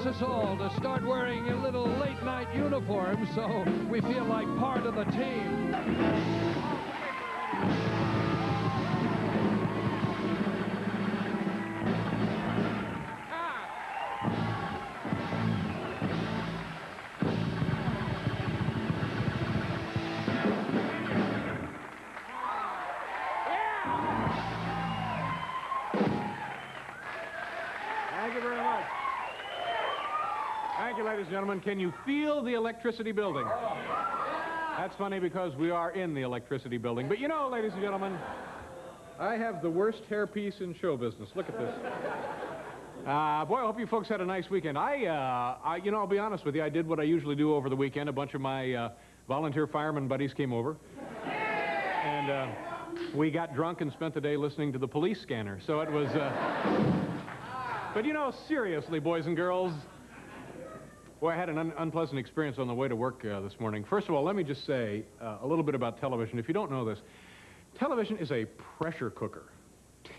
wants us all to start wearing a little late-night uniforms so we feel like part of the team. Thank you very much. Thank you, ladies and gentlemen. Can you feel the electricity building? That's funny because we are in the electricity building. But you know, ladies and gentlemen, I have the worst hairpiece in show business. Look at this. Boy, I hope you folks had a nice weekend. You know, I'll be honest with you. I did what I usually do over the weekend. A bunch of my volunteer fireman buddies came over. And we got drunk and spent the day listening to the police scanner. So it was... But you know, seriously, boys and girls, boy, I had an unpleasant experience on the way to work this morning. First of all, let me just say a little bit about television. If you don't know this, television is a pressure cooker.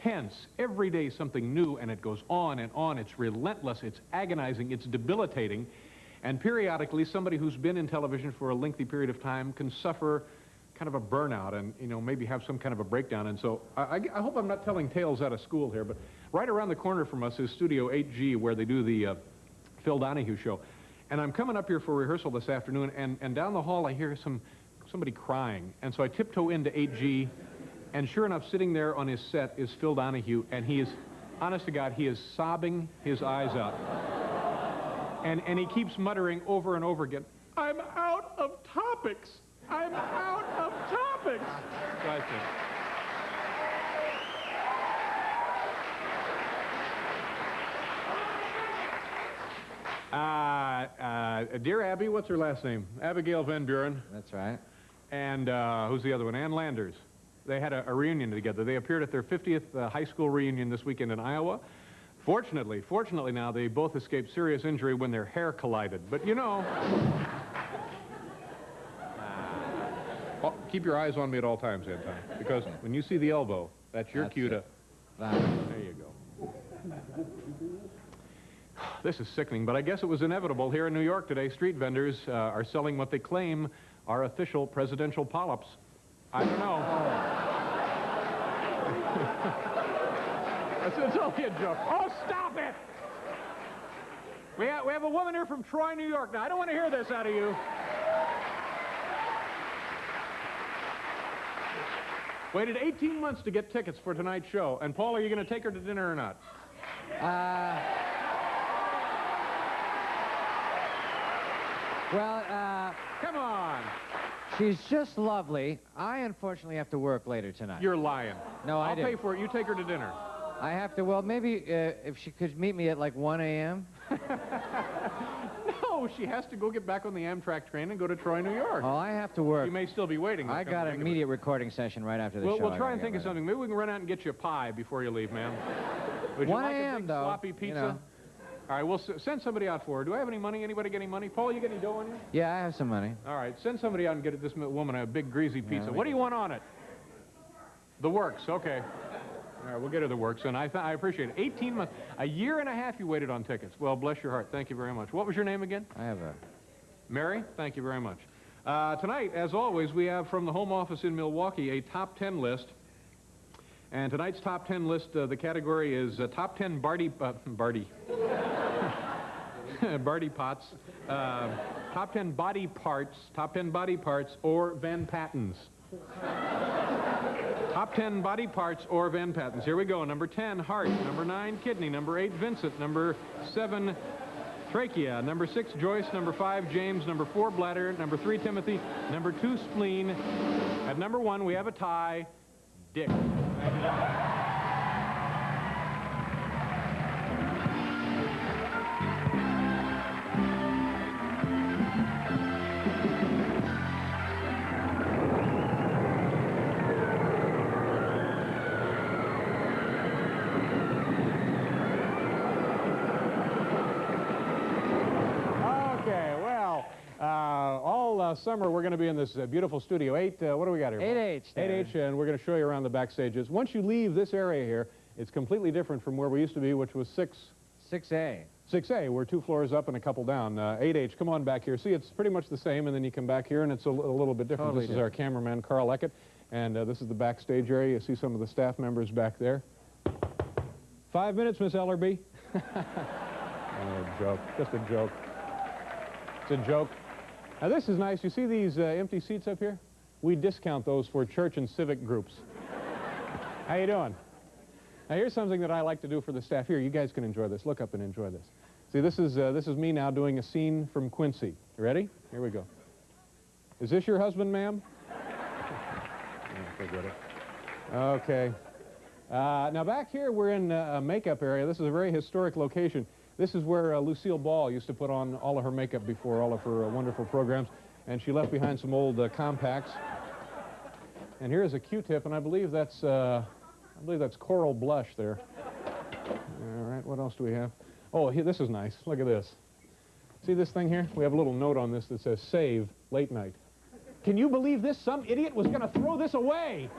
Tense, every day something new, and it goes on and on. It's relentless, it's agonizing, it's debilitating, and periodically somebody who's been in television for a lengthy period of time can suffer kind of a burnout and, you know, maybe have some kind of a breakdown. And so I hope I'm not telling tales out of school here, but right around the corner from us is Studio 8G, where they do the Phil Donahue show. And I'm coming up here for rehearsal this afternoon, and down the hall I hear somebody crying. And so I tiptoe into 8G, and sure enough, sitting there on his set is Phil Donahue, and he is, honest to God, he is sobbing his eyes out. And he keeps muttering over and over again, "I'm out of topics. I'm out of topics." So I said, dear Abby, what's her last name? Abigail Van Buren. That's right. And who's the other one? Ann Landers. They had a reunion together. They appeared at their 50th high school reunion this weekend in Iowa. Fortunately now, they both escaped serious injury when their hair collided. But you know... keep your eyes on me at all times, Anton, because when you see the elbow, that's your cue to... There you go. This is sickening, but I guess it was inevitable. Here in New York today, street vendors are selling what they claim are official presidential polyps. I don't know. It's only a joke. Oh, stop it! We have a woman here from Troy, New York. Now, I don't want to hear this out of you. Waited 18 months to get tickets for tonight's show. And, Paul, are you going to take her to dinner or not? Come on. She's just lovely. I unfortunately have to work later tonight. You're lying. No, I'll pay for it. You take her to dinner. I have to, well, maybe if she could meet me at like 1 a.m. No, she has to go get back on the Amtrak train and go to Troy, New York. Oh, I have to work. You may still be waiting. I got an immediate recording session right after the show. We'll try and think of something. Maybe we can run out and get you a pie before you leave, ma'am. Would you 1 like a a.m. big though, sloppy pizza? you know. All right, we'll send somebody out for her. Do I have any money? Anybody get any money? Paul, you got any dough on you? Yeah, I have some money. All right, send somebody out and get this woman a big greasy pizza. What do you want on it? The works, okay. All right, we'll get her the works, and I appreciate it. 18 months, a year and a half you waited on tickets. Well, bless your heart. Thank you very much. What was your name again? I have a... Mary? Thank you very much. Tonight, as always, we have from the home office in Milwaukee a top 10 list. And tonight's top 10 list, the category is top 10 Barty pots, top 10 body parts or Van Pattens. Top 10 body parts or Van Pattens. Here we go. Number 10, heart. Number 9, kidney. Number 8, Vincent. Number 7, trachea. Number 6, Joyce. Number 5, James. Number 4, bladder. Number 3, Timothy. Number 2, spleen. At number 1, we have a tie, Dick. Summer, we're going to be in this beautiful Studio 8. What do we got here? 8H. 8H, and we're going to show you around the backstages. Once you leave this area here, it's completely different from where we used to be, which was 6... 6A. 6A, we're 2 floors up and a couple down. 8H, come on back here. See, it's pretty much the same, and then you come back here, and it's a little bit different. Totally This is our cameraman, Carl Eckert, and this is the backstage area. You see some of the staff members back there. 5 minutes, Miss Ellerbee. Oh, joke. Just a joke. It's a joke. Now, this is nice. You see these empty seats up here? We discount those for church and civic groups. How you doing? Now, here's something that I like to do for the staff here. You guys can enjoy this. Look up and enjoy this. See, this is me now doing a scene from Quincy. You ready? Here we go. Is this your husband, ma'am? Forget it. Okay. Now, back here, we're in a makeup area. This is a very historic location. This is where Lucille Ball used to put on all of her makeup before all of her wonderful programs, and she left behind some old compacts. And here's a Q-tip, and I believe that's coral blush there. All right, what else do we have? Oh, here, this is nice. Look at this. See this thing here? We have a little note on this that says, "Save late night." Can you believe this? Some idiot was going to throw this away.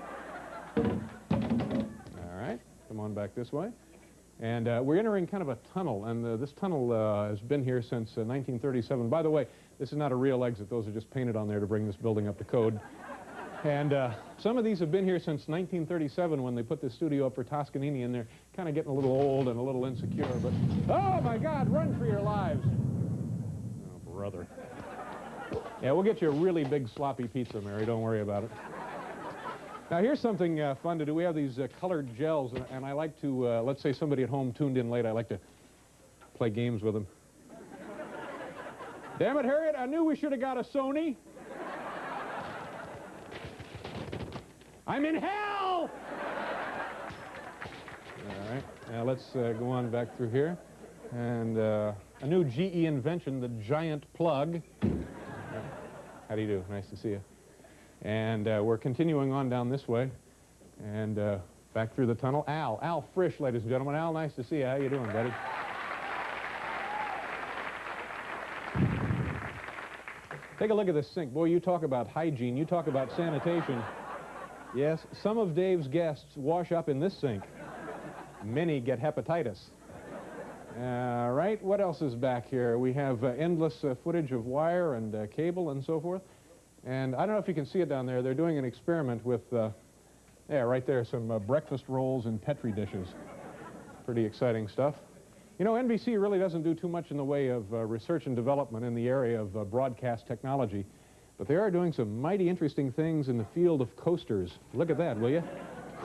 All right, come on back this way. And we're entering kind of a tunnel, and this tunnel has been here since 1937. By the way, this is not a real exit. Those are just painted on there to bring this building up to code. And some of these have been here since 1937 when they put this studio up for Toscanini, and they're kind of getting a little old and a little insecure. But, oh, my God, run for your lives. Oh, brother. Yeah, we'll get you a really big sloppy pizza, Mary. Don't worry about it. Now, here's something fun to do. We have these colored gels, and I like to, let's say somebody at home tuned in late, I like to play games with them. Damn it, Harriet, I knew we should have got a Sony. I'm in hell! All right, now let's go on back through here. And a new GE invention, the giant plug. How do you do? Nice to see you. And we're continuing on down this way, and back through the tunnel. Al Frisch, ladies and gentlemen. Al, nice to see you. How you doing, buddy? Take a look at this sink. Boy, you talk about hygiene. You talk about sanitation. Yes, some of Dave's guests wash up in this sink. Many get hepatitis. All right, what else is back here? We have endless footage of wire and cable and so forth. And I don't know if you can see it down there. They're doing an experiment with, yeah, right there, some breakfast rolls in Petri dishes. Pretty exciting stuff. You know, NBC really doesn't do too much in the way of research and development in the area of broadcast technology, but they are doing some mighty interesting things in the field of coasters. Look at that, will you?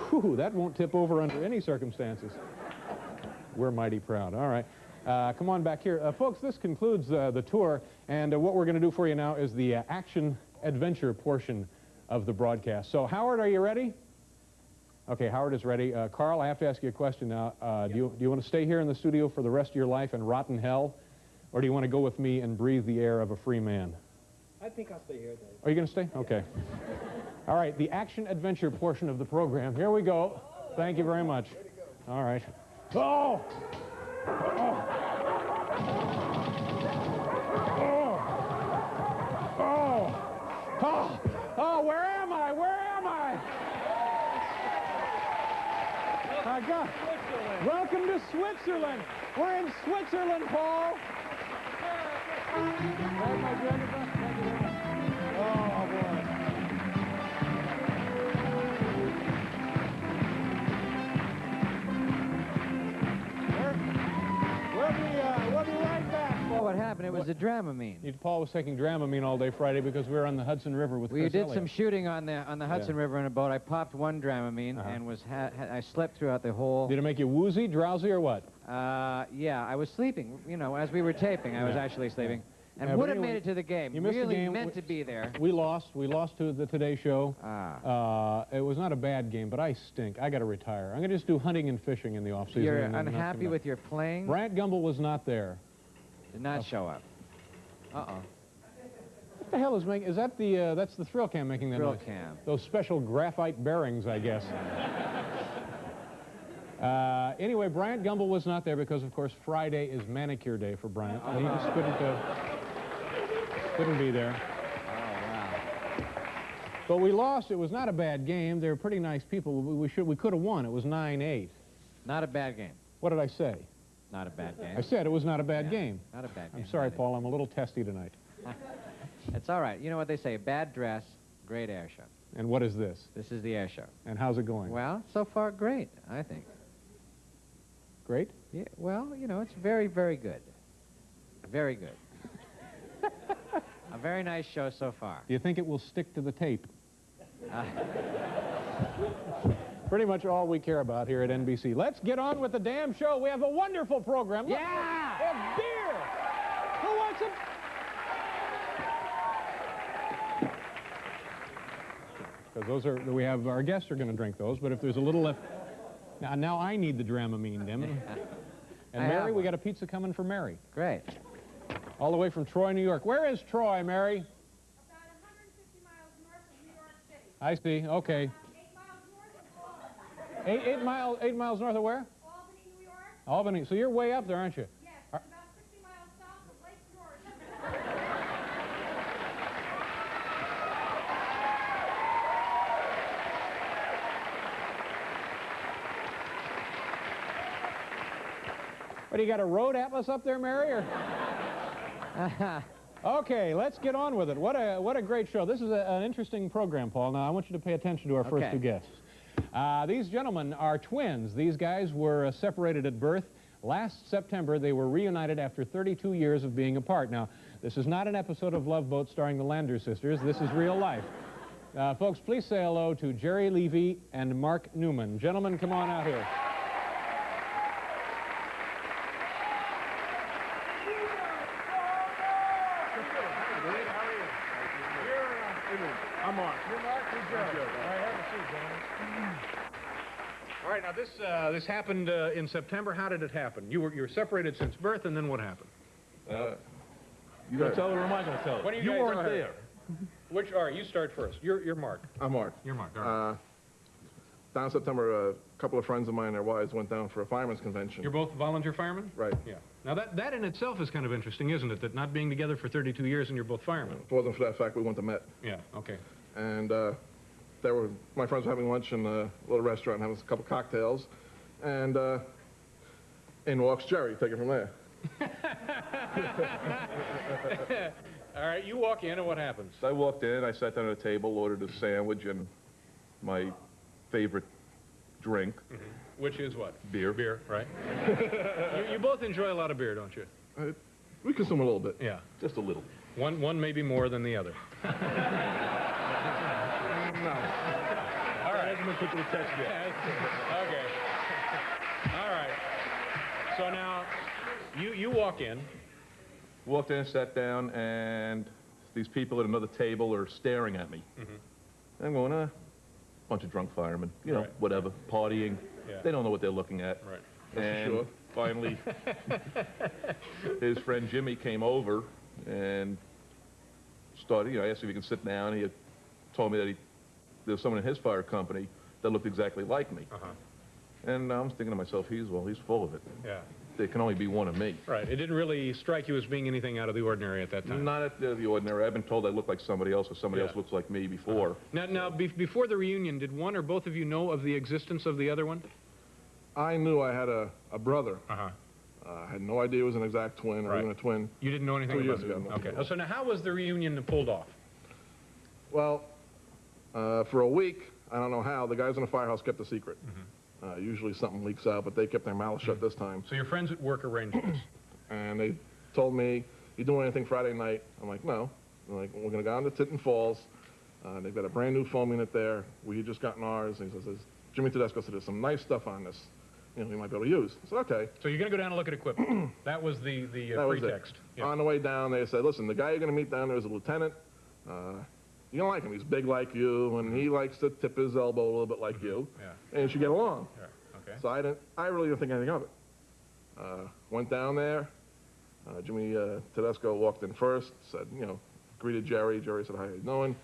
Whew, that won't tip over under any circumstances. We're mighty proud. All right. Come on back here. Folks, this concludes the tour, and what we're going to do for you now is the action-adventure portion of the broadcast. So, Howard, are you ready? Okay, Howard is ready. Carl, I have to ask you a question now. Do you want to stay here in the studio for the rest of your life and rot in hell, or do you want to go with me and breathe the air of a free man? I think I'll stay here, Dave. Are you going to stay? Okay. All right, the action-adventure portion of the program. Here we go. Thank you very much. All right. Oh! Oh! Oh! Oh! Oh, where am I? Where am I? My God. Welcome to Switzerland. We're in Switzerland, Paul. There's my jacket. Thank you very much. Oh, boy. We'll be right back. Well, what happened? It was a Dramamine. Paul was taking Dramamine all day Friday because we were on the Hudson River with We Chris did Elliott. some shooting on the Hudson River in a boat. I popped one Dramamine and I slept throughout the whole. Did it make you woozy, drowsy, or what? Yeah, I was sleeping. You know, as we were taping, I was actually sleeping. And Yeah, would but have anyway, made it to the game. you missed the Really game. meant to be there. We lost. We lost to the Today Show. It was not a bad game, but I stink. I got to retire. I'm going to just do hunting and fishing in the off-season. You're and then unhappy with your playing? Brant Gumbel was not there. Did not show up. Uh-oh. What the hell is making... Is that the... that's the thrill cam making that Thrill noise? cam. Those special graphite bearings, I guess. Anyway, Bryant Gumbel was not there because, of course, Friday is manicure day for Bryant. And he just couldn't be there. Oh, wow. But we lost. It was not a bad game. They were pretty nice people. We could have won. It was 9-8. Not a bad game. What did I say? Not a bad game. I said it was not a bad game. Not a bad game. I'm sorry, Not Paul. I'm a little testy tonight. It's all right. You know what they say, bad dress, great air show. And what is this? This is the air show. And how's it going? Well, so far, great, I think. Great? Yeah, well, you know, it's very, very good. Very good. A very nice show so far. Do you think it will stick to the tape? Pretty much all we care about here at NBC. Let's get on with the damn show. We have a wonderful program. Look, Yeah! we have beer. Who wants some? Because those are, we have, our guests are going to drink those, but if there's a little left. Now I need the Dramamine, Dim. And Mary, we got a pizza coming for Mary. Great. All the way from Troy, New York. Where is Troy, Mary? About 150 miles north of New York City. I see. Okay. 8 miles north of Albany. 8 miles north of where? Albany, New York? Albany. So you're way up there, aren't you? Yes, about 60 miles south of Lake George. What, do you got a road atlas up there, Mary? Or? Okay, let's get on with it. What a great show. This is an interesting program, Paul. Now, I want you to pay attention to our first two guests. These gentlemen are twins. These guys were separated at birth. Last September, they were reunited after 32 years of being apart. Now, this is not an episode of Love Boat starring the Lander sisters. This is real life. Folks, please say hello to Jerry Levy and Mark Newman. Gentlemen, come on out here. I'm Mark. You're Mark, you're Jerry. All right, have a seat, gentlemen. All right, now this happened in September. How did it happen? You were separated since birth, and then what happened? You gonna tell it or am I gonna tell it? What do you You guys weren't are? there. All right, you start first. You're Mark. I'm Mark. You're Mark. All right. Down in September, a couple of friends of mine and their wives went down for a fireman's convention. You're both volunteer firemen? Right. Yeah. Now that in itself is kind of interesting, isn't it? That not being together for 32 years and you're both firemen. If it wasn't for that fact, we wouldn't have met. Yeah. Okay. And my friends were having lunch in a little restaurant, having a couple cocktails, and in walks Jerry. Take it from there. All right. You walk in, and what happens? So I walked in, I sat down at a table, ordered a sandwich and my favorite drink. Mm-hmm. Which is what? Beer. Beer, right? you both enjoy a lot of beer, don't you? We consume a little bit. Yeah. Just a little. One maybe more than the other. No. All right. Hasn't been put to the test yet. Okay. All right. So now, you walk in. Walked in, sat down, and these people at another table are staring at me. Mm-hmm. I'm going, bunch of drunk firemen, you know, Right. whatever, partying. Yeah. They don't know what they're looking at. Right. And sure. finally, his friend Jimmy came over and started, I asked if he could sit down. He had told me that there was someone in his fire company that looked exactly like me. Uh-huh. And I was thinking to myself, he's full of it. Yeah. There can only be one of me. Right. It didn't really strike you as being anything out of the ordinary at that time. Not at the ordinary. I've been told I look like somebody else or somebody Yeah. else looks like me before. Now, before the reunion, did one or both of you know of the existence of the other one? I knew I had a brother. Uh-huh. I had no idea it was an exact twin or Right. even a twin. You didn't know anything 2 about years it? ago, no. Okay. So now, how was the reunion pulled off? Well, for a week, I don't know how, the guys in the firehouse kept a secret. Mm-hmm. Usually something leaks out, but they kept their mouth shut this time. So your friends at work arranged this? And they told me, you doing anything Friday night? I'm like, no. They're like, we're going to go down to Tinton Falls. They've got a brand new foam unit there. We had just gotten ours. And he says, Jimmy Tedesco said, there's some nice stuff on this. We might be able to use. I said, okay. So you're going to go down and look at equipment. That was the That was it. pretext. Yeah. On the way down, they said, listen, the guy you're going to meet down there is a lieutenant. You're going to like him. He's big like you, and he likes to tip his elbow a little bit like you. Yeah. And you should get along. Yeah. Okay. So I really didn't think anything of it. Went down there. Jimmy Tedesco walked in first, said, greeted Jerry. Jerry said, how you doing?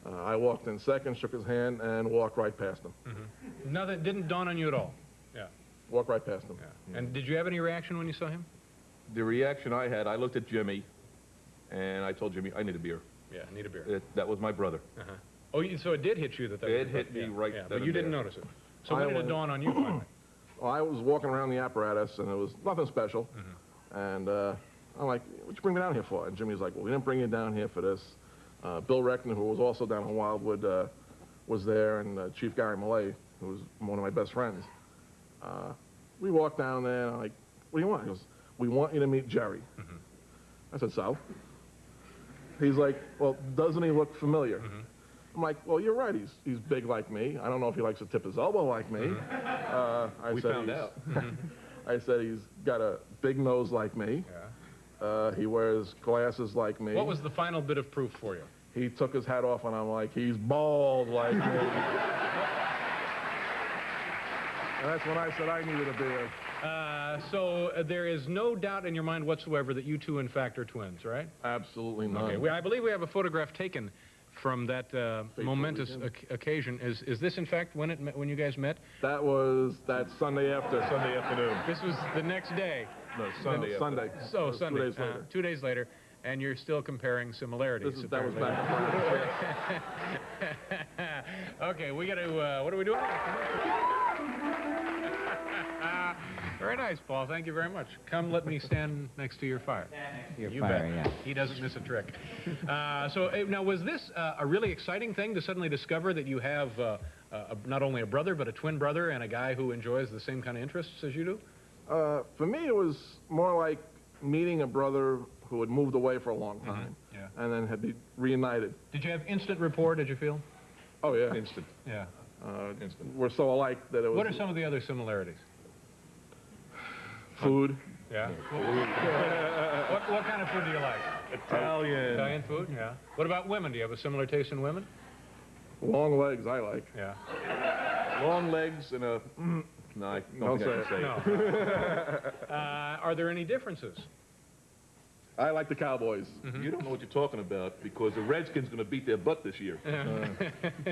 I walked in second, shook his hand, and walked right past him. Mm-hmm. Now, that didn't dawn on you at all? Yeah. Walked right past him. Yeah. And did you have any reaction when you saw him? The reaction I had, I looked at Jimmy, and I told Jimmy, I need a beer. Yeah, I need a beer. That was my brother. Uh-huh. Oh, so it did hit you that It was hit me yeah. right yeah, then but and you didn't there. notice it. So when did it dawn on you finally? Well, I was walking around the apparatus, and it was nothing special. And I'm like, what'd you bring me down here for? And Jimmy's like, well, we didn't bring you down here for this. Bill Reckner, who was also down on Wildwood, was there, and Chief Gary Millay, who was one of my best friends. We walked down there, and I'm like, what do you want? He goes, we want you to meet Jerry. I said, so? He's like, well, doesn't he look familiar? I'm like, well, you're right. He's big like me. I don't know if he likes to tip his elbow like me. We found out. I said he's got a big nose like me. He wears glasses like me. What was the final bit of proof for you? He took his hat off, and I'm like, he's bald like me. And that's when I said I needed a beard. So there is no doubt in your mind whatsoever that you two, in fact, are twins, right? Absolutely not. Okay. I believe we have a photograph taken from that momentous occasion. Is this, in fact, when you guys met? That was that Sunday afternoon. This was the next day. No, Sunday. Sunday. So Sunday. 2 days later. 2 days later, and you're still comparing similarities. That was back. Okay, we got to. What are we doing? Very nice, Paul. Thank you very much. Come, let me stand next to your fire. Your You fire, bet. yeah. He doesn't miss a trick. So now, was this a really exciting thing to suddenly discover that you have not only a brother, but a twin brother and a guy who enjoys the same kind of interests as you do? For me, it was more like meeting a brother who had moved away for a long time, and then had been reunited. Did you have instant rapport, did you feel? Oh, yeah. Instant. Yeah. Instant. We're so alike that it was... What are some of the other similarities? Food. Yeah. What kind of food do you like? Italian food, yeah. What about women? Do you have a similar taste in women? Long legs, I like. Yeah. Long legs and a... No, I don't think I can say it. No. Are there any differences? I like the Cowboys. You don't know what you're talking about because the Redskins going to beat their butt this year.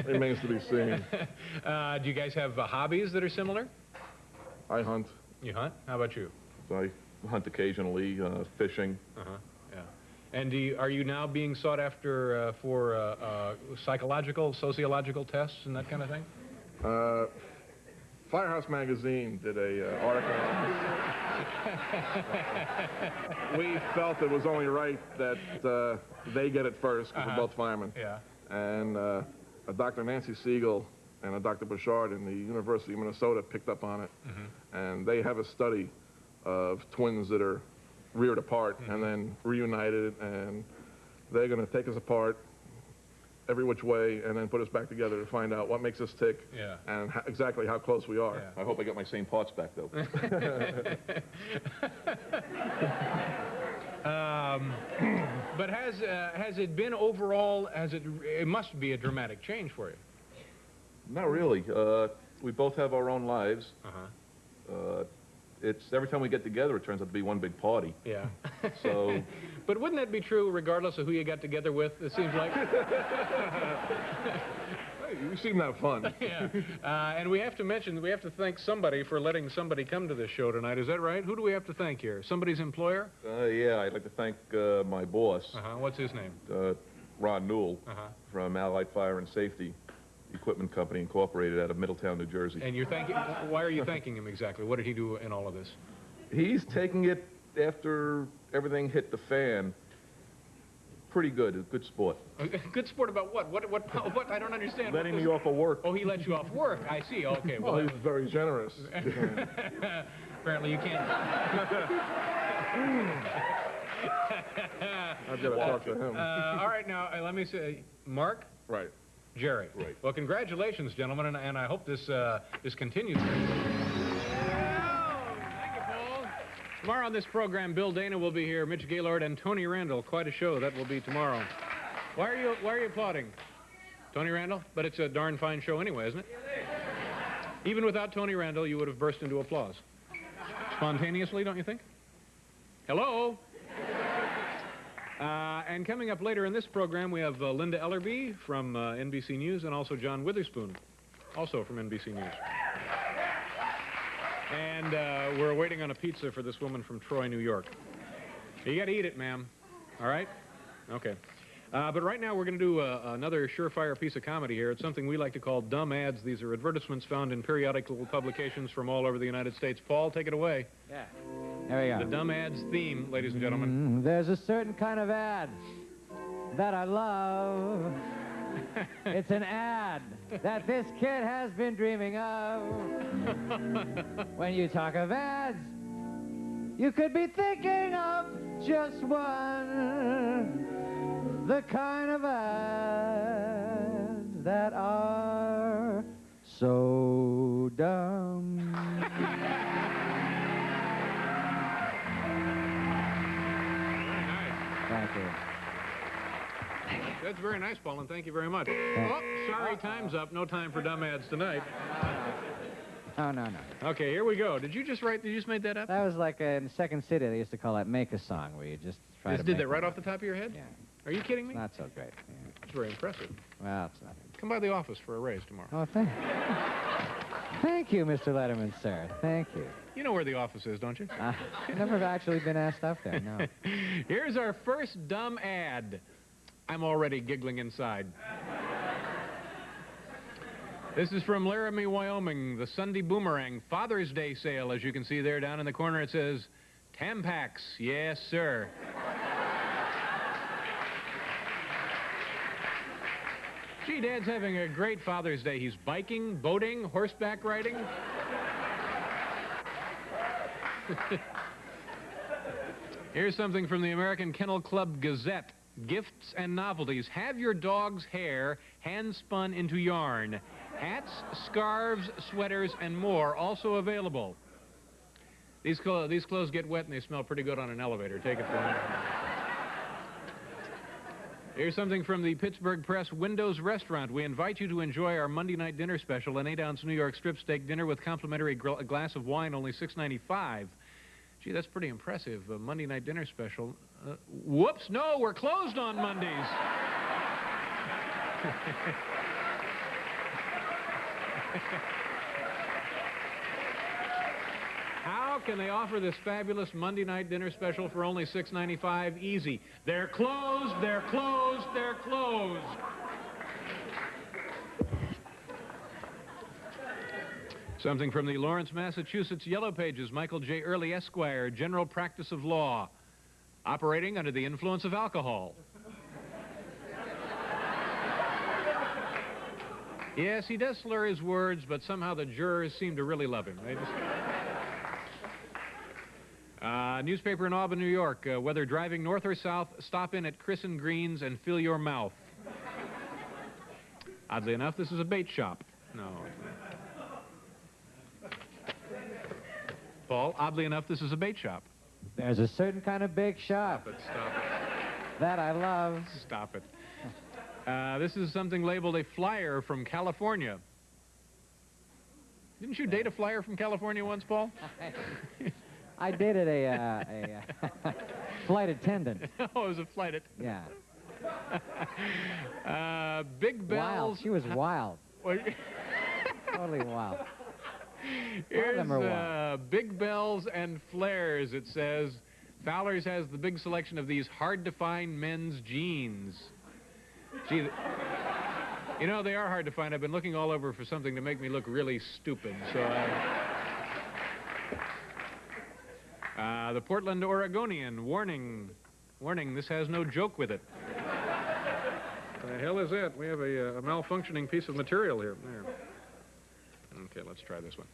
Remains to be seen. Do you guys have hobbies that are similar? I hunt. You hunt? How about you? I hunt occasionally, fishing. Yeah. And are you now being sought after for psychological, sociological tests and that kind of thing? Firehouse Magazine did a article on this. We felt it was only right that they get it first, because we're both firemen. Yeah. And a Dr. Nancy Siegel and a Dr. Bouchard in the University of Minnesota picked up on it. And they have a study of twins that are reared apart and then reunited, and they're going to take us apart every which way and then put us back together to find out what makes us tick and exactly how close we are. I hope I got my same parts back, though. But has it been overall, it must be a dramatic change for you? Not really. We both have our own lives. It's every time we get together, it turns out to be one big party. Yeah. So. But wouldn't that be true regardless of who you got together with? It seems like. Hey, you seem to have fun. Yeah. And we have to thank somebody for letting somebody come to this show tonight. Is that right? Who do we have to thank here? Somebody's employer? Yeah, I'd like to thank my boss. What's his name? Ron Newell from Allied Fire and Safety Equipment Company Incorporated out of Middletown, New Jersey. And you're thanking, why are you thanking him exactly? What did he do in all of this? He's taking it after everything hit the fan. Pretty good, a good sport. Good sport about what? What? I don't understand. Letting me off of work. Oh, he let you off work. I see. Okay. Well, he's very generous. Apparently you can't. I've got to talk to him. All right, now, let me say, Mark? Right. Jerry. Right. Well, congratulations, gentlemen, and I hope this continues. Thank you, Paul. Tomorrow on this program, Bill Dana will be here, Mitch Gaylord, and Tony Randall. Quite a show. That will be tomorrow. Why are you applauding? Tony Randall? But it's a darn fine show anyway, isn't it? Even without Tony Randall, you would have burst into applause. Spontaneously, don't you think? Hello? And coming up later in this program, we have Linda Ellerbee from NBC News and also John Witherspoon, also from NBC News. And we're waiting on a pizza for this woman from Troy, New York. You got to eat it, ma'am. All right? Okay. But right now we're going to do another surefire piece of comedy here. It's something we like to call dumb ads. These are advertisements found in periodical publications from all over the United States. Paul, take it away. Yeah. There we go. The dumb ads theme, ladies and gentlemen. There's a certain kind of ad that I love. It's an ad that this kid has been dreaming of. When you talk of ads, you could be thinking of just one. The kind of ads that are so dumb. Thank you. That's very nice, Paul, and thank you very much. Oh, sorry, time's up. No time for dumb ads tonight. No. Okay, here we go. Did you just make that up? That was like in Second City, they used to call that make a song, where you just try to Just did make that right one. off the top of your head? Yeah. Are you kidding me? Not so great. Yeah. It's very impressive. Well, it's nothing. Come by the office for a raise tomorrow. Oh, thank you, Mr. Letterman, sir. Thank you. You know where the office is, don't you? I've never actually been asked up there, no. Here's our first dumb ad. I'm already giggling inside. This is from Laramie, Wyoming, the Sunday Boomerang Father's Day sale. As you can see there down in the corner, it says, Tampax, yes, sir. Gee, Dad's having a great Father's Day. He's biking, boating, horseback riding. Here's something from the American Kennel Club Gazette. Gifts and novelties. Have your dog's hair hand-spun into yarn. Hats, scarves, sweaters, and more also available. These clothes get wet and they smell pretty good on an elevator. Take it from me. Here's something from the Pittsburgh Press Windows Restaurant. We invite you to enjoy our Monday night dinner special, an 8-ounce New York strip steak dinner with complimentary glass of wine, only $6.95. Gee, that's pretty impressive. A Monday night dinner special. Whoops, no, we're closed on Mondays. How can they offer this fabulous Monday night dinner special for only $6.95? Easy. They're closed, they're closed, they're closed. Something from the Lawrence, Massachusetts Yellow Pages. Michael J. Early, Esquire, General Practice of Law. Operating under the influence of alcohol. Yes, he does slur his words, but somehow the jurors seem to really love him. They just... newspaper in Auburn, New York. Whether driving north or south, stop in at Chris and Green's and fill your mouth. Oddly enough, this is a bait shop. No. Paul, oddly enough, this is a bait shop. There's a certain kind of bake shop Stop it. that I love. Stop it. This is something labeled a flyer from California. Didn't you date a flyer from California once, Paul? I dated a flight attendant. Oh, it was a flight attendant. Yeah. Big bells. Wild. She was wild. Totally wild. Here's Big Bells and Flares. It says, Fowler's has the big selection of these hard-to-find men's jeans. Gee, you know, they are hard to find. I've been looking all over for something to make me look really stupid. So the Portland Oregonian, warning, this has no joke with it. What the hell is that? We have a malfunctioning piece of material here. There. Okay, let's try this one.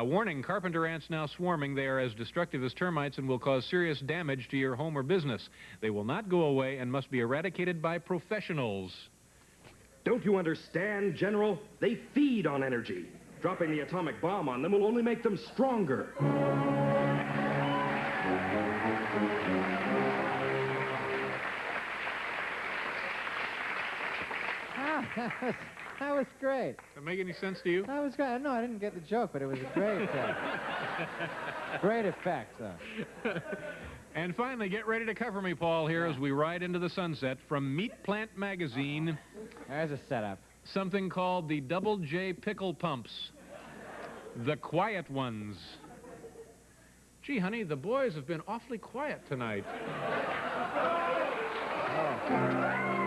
Warning, carpenter ants now swarming. They are as destructive as termites and will cause serious damage to your home or business. They will not go away and must be eradicated by professionals. Don't you understand, General? They feed on energy. Dropping the atomic bomb on them will only make them stronger. That was great. Does that make any sense to you? That was great. No, I didn't get the joke, but it was a great, great effect, though. And finally, get ready to cover me, Paul, here as we ride into the sunset from Meat Plant Magazine. There's a setup. Something called the Double J Pickle Pumps. The quiet ones. Gee, honey, the boys have been awfully quiet tonight. Oh.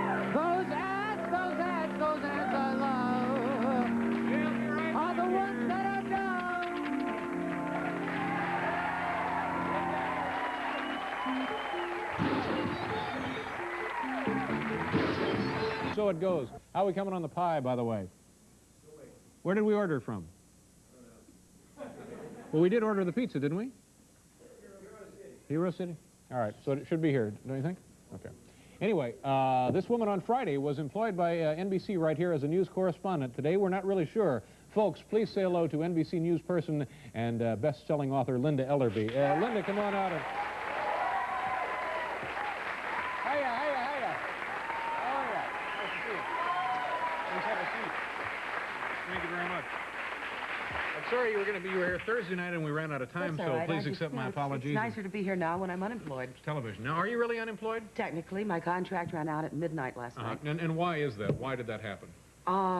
so it goes. How are we coming on the pie, by the way? Where did we order it from? Well, we did order the pizza, didn't we? Hero City. All right, so it should be here, don't you think? Okay. Anyway, this woman on Friday was employed by NBC right here as a news correspondent. Today, we're not really sure. Folks, please say hello to NBC news person and best-selling author Linda Ellerbee. Linda, come on out. Hiya. How are you? Nice to see you. Please have a seat. Thank you very much. I'm sorry you were here Thursday night and we ran out of time, That's all so right. please accept my apologies. It's nicer to be here now when I'm unemployed. It's television. Now, are you really unemployed? Technically, my contract ran out at midnight last night. And why is that? Why did that happen?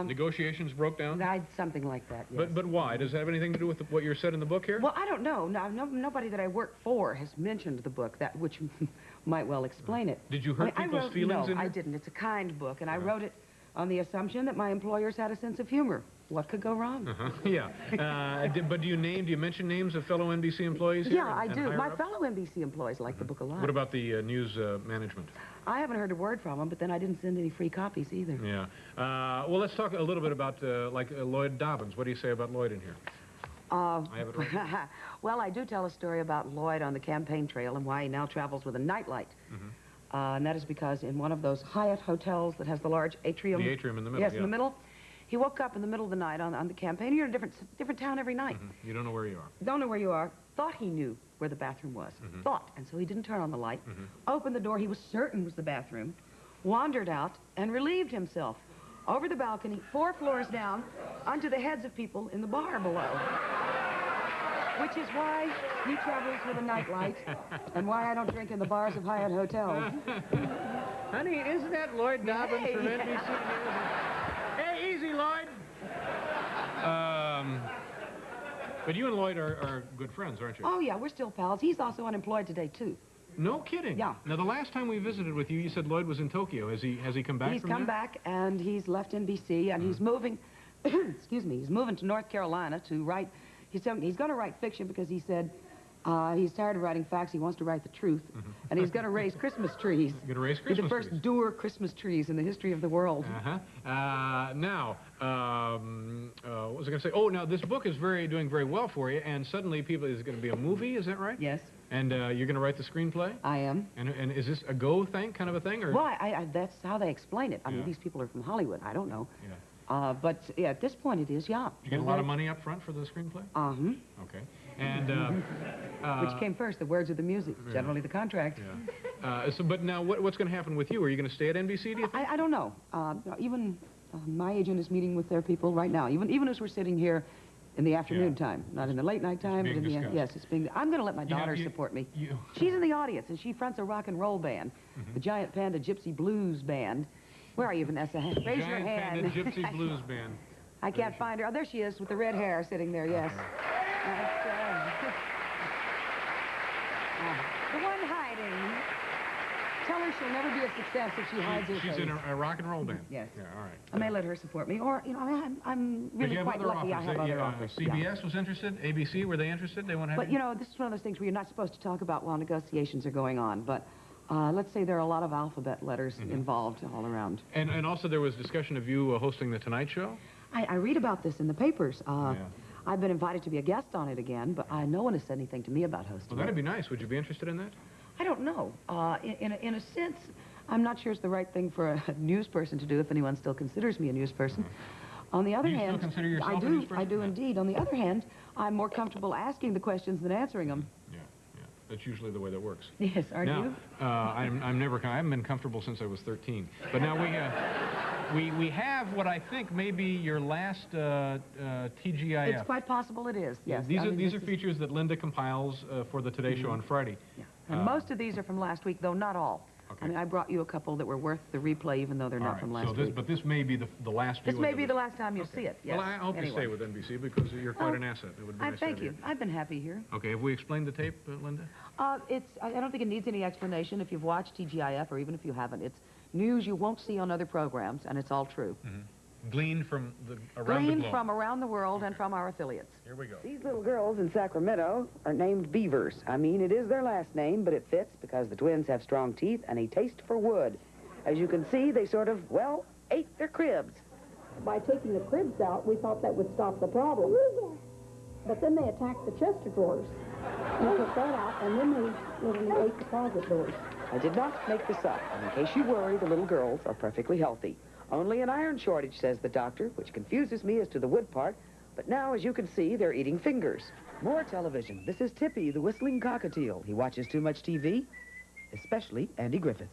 Negotiations broke down? Something like that, yes. But why? Does it have anything to do with what you said in the book here? Well, I don't know. Nobody that I work for has mentioned the book, which might well explain it. Did you hurt people's feelings in No, it? I didn't. It's a kind book, and I wrote it on the assumption that my employers had a sense of humor. What could go wrong? Yeah. But do you mention names of fellow NBC employees here? Yeah, I do. My fellow NBC employees like the book a lot. What about the news management? I haven't heard a word from them, but then I didn't send any free copies either. Yeah. Well, let's talk a little bit about, Lloyd Dobbins. What do you say about Lloyd in here? I have it right. Well, I do tell a story about Lloyd on the campaign trail and why he now travels with a nightlight. And that is because in one of those Hyatt hotels that has the large atrium. The atrium in the middle, Yes, in the middle. He woke up in the middle of the night on the campaign. You're in a different town every night. You don't know where you are. Don't know where you are. Thought he knew where the bathroom was. Thought. And so he didn't turn on the light. Opened the door he was certain was the bathroom. Wandered out and relieved himself over the balcony, 4 floors down, onto the heads of people in the bar below. Which is why he travels with a nightlight and why I don't drink in the bars of Hyatt hotels. Honey, isn't that Lloyd Dobbins from NBC? Hey, easy, Lloyd. But you and Lloyd are good friends, aren't you? Oh, yeah, we're still pals. He's also unemployed today, too. No kidding? Yeah. Now, the last time we visited with you, you said Lloyd was in Tokyo. Has he come back He's from come there? back, and he's left NBC, and he's moving, excuse me, he's moving to North Carolina to write, he's going to write fiction because he said he's tired of writing facts, he wants to write the truth, and he's going to raise Christmas trees. You're going to raise Be Christmas the first trees? doer Christmas trees in the history of the world. Now, what was I going to say? Oh, now, this book is doing very well for you, and suddenly is going to be a movie, is that right? Yes. And you're going to write the screenplay? I am. And is this a go thing, kind of a thing? Or? Well, that's how they explain it. I mean, these people are from Hollywood. I don't know. Yeah. But yeah, at this point it is, yeah. Did you get a lot of money up front for the screenplay? Okay. And which came first, the words or the music? Generally the contract. Yeah. But now, what's going to happen with you? Are you going to stay at NBC, do you think? I don't know. Even my agent is meeting with their people right now. Even as we're sitting here in the afternoon time, not in the late night time, but in the yes, it's being. I'm going to let my daughter support me. She's in the audience, and she fronts a rock and roll band, the Giant Panda Gypsy Blues Band. Where are you, Vanessa? Raise your hand. Giant Panda Gypsy Blues Band. I can't find her. Oh, there she is with the red hair sitting there, yes. The one hiding. Tell her she'll never be a success if she hides her face. She's in a rock and roll band? Yes. Yeah, all right. I may let her support me, or, you know, I'm really quite lucky I have other offers. CBS was interested? ABC, were they interested? They want to have But, you know, this is one of those things where you're not supposed to talk about while negotiations are going on, but let's say there are a lot of alphabet letters involved all around. And also there was discussion of you hosting The Tonight Show? I read about this in the papers. I've been invited to be a guest on it again, but no one has said anything to me about hosting Well, that'd be nice. Would you be interested in that? I don't know. In a sense, I'm not sure it's the right thing for a news person to do if anyone still considers me a news person. On the other hand, still consider yourself a news person? I do indeed. On the other hand, I'm more comfortable asking the questions than answering them. That's usually the way that works. Yes, aren't you? I haven't been comfortable since I was 13. But now we have what I think may be your last TGIF. It's quite possible it is, yes. These are features that Linda compiles for the Today Show on Friday. Yeah. And most of these are from last week, though not all. Okay. I mean, I brought you a couple that were worth the replay, even though they're not from last week. But this may be the last view. This may be the last time you'll see it, yes. Well, I hope you stay with NBC because you're quite an asset. It would be nice to have Thank you. I've been happy here. Okay, have we explained the tape, Linda? I don't think it needs any explanation if you've watched TGIF, or even if you haven't. It's news you won't see on other programs, and it's all true. Gleaned from around the globe. From around the world and from our affiliates. Here we go. These little girls in Sacramento are named Beavers. I mean, it is their last name, but it fits because the twins have strong teeth and a taste for wood. As you can see, they sort of, well, ate their cribs. By taking the cribs out, we thought that would stop the problem. But then they attacked the chest of drawers. We took that out, and then they literally ate the closet doors. I did not make this up, and in case you worry, the little girls are perfectly healthy. Only an iron shortage, says the doctor, which confuses me as to the wood part, but now, as you can see, they're eating fingers. More television. This is Tippy, the whistling cockatiel. He watches too much TV, especially Andy Griffith.